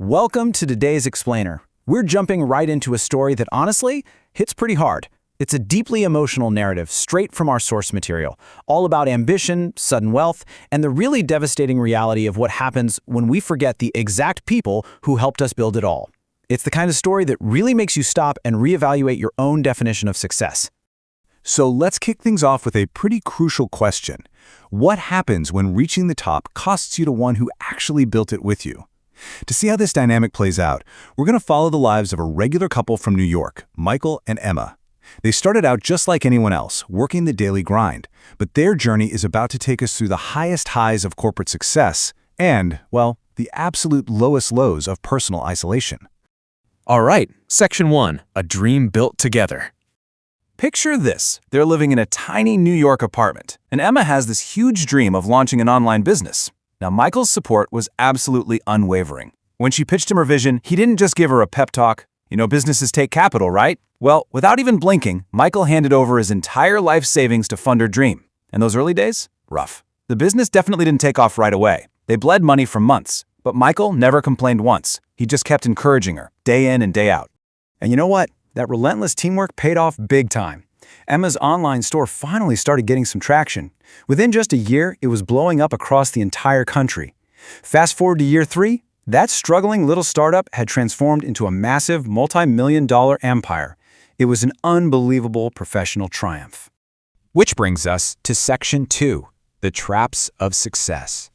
Welcome to today's Explainer. We're jumping right into a story that honestly hits pretty hard. It's a deeply emotional narrative straight from our source material, all about ambition, sudden wealth, and the really devastating reality of what happens when we forget the exact people who helped us build it all. It's the kind of story that really makes you stop and reevaluate your own definition of success. So let's kick things off with a pretty crucial question. What happens when reaching the top costs you to one who actually built it with you? To see how this dynamic plays out, we're going to follow the lives of a regular couple from New York, Michael and Emma. They started out just like anyone else, working the daily grind, but their journey is about to take us through the highest highs of corporate success and, well, the absolute lowest lows of personal isolation. All right, Section 1, A Dream Built Together. Picture this. They're living in a tiny New York apartment, and Emma has this huge dream of launching an online business. Now, Michael's support was absolutely unwavering. When she pitched him her vision, he didn't just give her a pep talk. You know, businesses take capital, right? Well, without even blinking, Michael handed over his entire life savings to fund her dream. And those early days? Rough. The business definitely didn't take off right away. They bled money for months. But Michael never complained once. He just kept encouraging her, day in and day out. And you know what? That relentless teamwork paid off big time. Emma's online store finally started getting some traction. Within just a year, it was blowing up across the entire country. Fast forward to year 3, that struggling little startup had transformed into a massive multi-million-dollar empire. It was an unbelievable professional triumph. Which brings us to Section 2, The Traps of Success.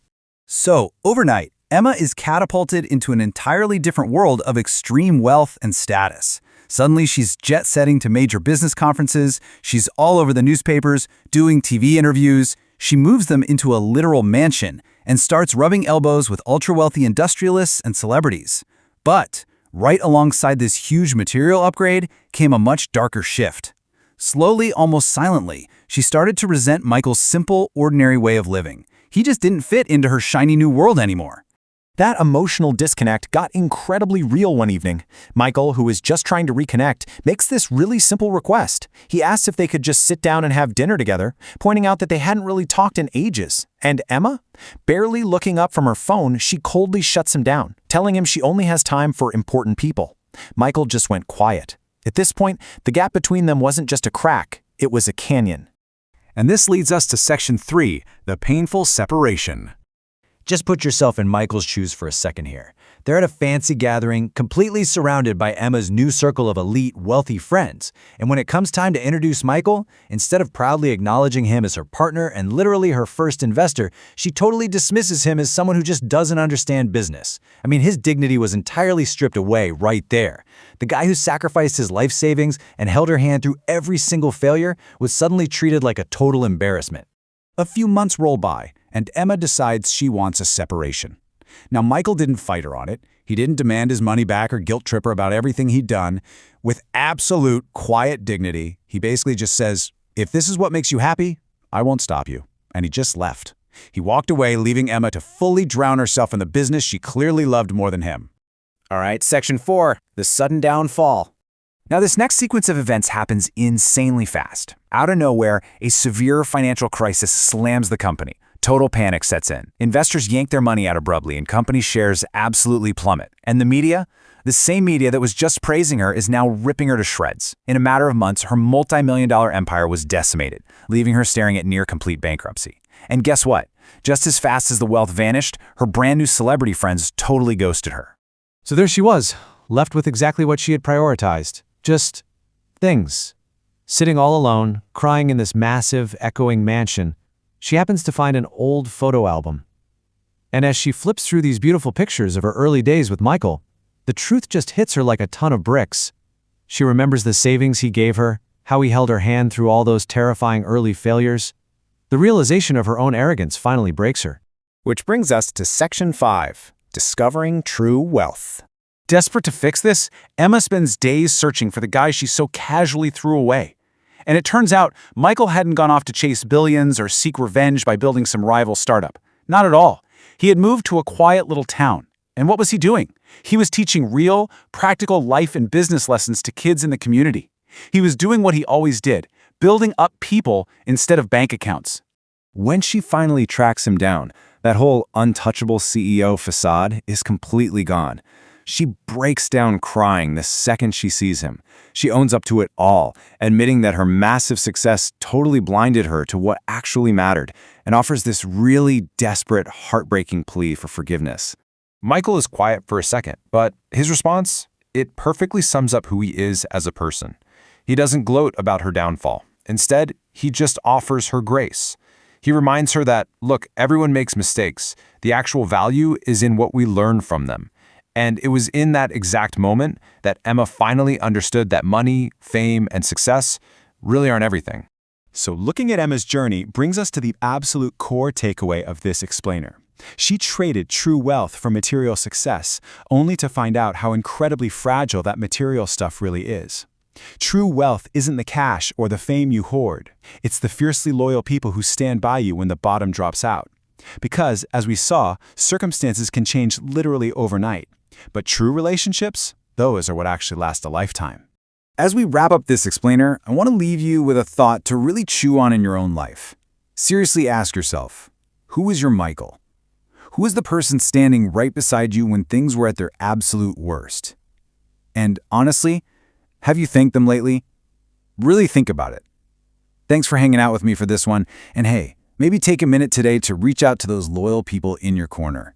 So, overnight, Emma is catapulted into an entirely different world of extreme wealth and status. Suddenly, she's jet-setting to major business conferences, she's all over the newspapers, doing TV interviews. She moves them into a literal mansion and starts rubbing elbows with ultra-wealthy industrialists and celebrities. But right alongside this huge material upgrade came a much darker shift. Slowly, almost silently, she started to resent Michael's simple, ordinary way of living. He just didn't fit into her shiny new world anymore. That emotional disconnect got incredibly real one evening. Michael, who is just trying to reconnect, makes this really simple request. He asks if they could just sit down and have dinner together, pointing out that they hadn't really talked in ages. And Emma? Barely looking up from her phone, she coldly shuts him down, telling him she only has time for important people. Michael just went quiet. At this point, the gap between them wasn't just a crack, it was a canyon. And this leads us to Section 3, The Painful Separation. Just put yourself in Michael's shoes for a second here. They're at a fancy gathering, completely surrounded by Emma's new circle of elite, wealthy friends. And when it comes time to introduce Michael, instead of proudly acknowledging him as her partner and literally her first investor, she totally dismisses him as someone who just doesn't understand business. I mean, his dignity was entirely stripped away right there. The guy who sacrificed his life savings and held her hand through every single failure was suddenly treated like a total embarrassment. A few months roll by, and Emma decides she wants a separation. Now, Michael didn't fight her on it. He didn't demand his money back or guilt trip her about everything he'd done. With absolute quiet dignity, he basically just says, "If this is what makes you happy, I won't stop you." And he just left. He walked away, leaving Emma to fully drown herself in the business she clearly loved more than him. All right, Section 4, The Sudden Downfall. Now, this next sequence of events happens insanely fast. Out of nowhere, a severe financial crisis slams the company. Total panic sets in. Investors yank their money out abruptly, and company shares absolutely plummet. And the media? The same media that was just praising her is now ripping her to shreds. In a matter of months, her multi-million-dollar empire was decimated, leaving her staring at near-complete bankruptcy. And guess what? Just as fast as the wealth vanished, her brand-new celebrity friends totally ghosted her. So there she was, left with exactly what she had prioritized. Just things. Sitting all alone, crying in this massive, echoing mansion, she happens to find an old photo album. And as she flips through these beautiful pictures of her early days with Michael, the truth just hits her like a ton of bricks. She remembers the savings he gave her, how he held her hand through all those terrifying early failures. The realization of her own arrogance finally breaks her. Which brings us to Section 5, Discovering True Wealth. Desperate to fix this, Emma spends days searching for the guy she so casually threw away. And it turns out Michael hadn't gone off to chase billions or seek revenge by building some rival startup. Not at all. He had moved to a quiet little town. And what was he doing? He was teaching real, practical life and business lessons to kids in the community. He was doing what he always did, building up people instead of bank accounts. When she finally tracks him down, that whole untouchable CEO facade is completely gone. She breaks down crying the second she sees him. She owns up to it all, admitting that her massive success totally blinded her to what actually mattered, and offers this really desperate, heartbreaking plea for forgiveness. Michael is quiet for a second, but his response? It perfectly sums up who he is as a person. He doesn't gloat about her downfall. Instead, he just offers her grace. He reminds her that, look, everyone makes mistakes. The actual value is in what we learn from them. And it was in that exact moment that Emma finally understood that money, fame, and success really aren't everything. So looking at Emma's journey brings us to the absolute core takeaway of this explainer. She traded true wealth for material success, only to find out how incredibly fragile that material stuff really is. True wealth isn't the cash or the fame you hoard. It's the fiercely loyal people who stand by you when the bottom drops out. Because, as we saw, circumstances can change literally overnight. But true relationships, those are what actually last a lifetime. As we wrap up this explainer, I want to leave you with a thought to really chew on in your own life. Seriously ask yourself, who is your Michael? Who is the person standing right beside you when things were at their absolute worst? And honestly, have you thanked them lately? Really think about it. Thanks for hanging out with me for this one, and hey, maybe take a minute today to reach out to those loyal people in your corner.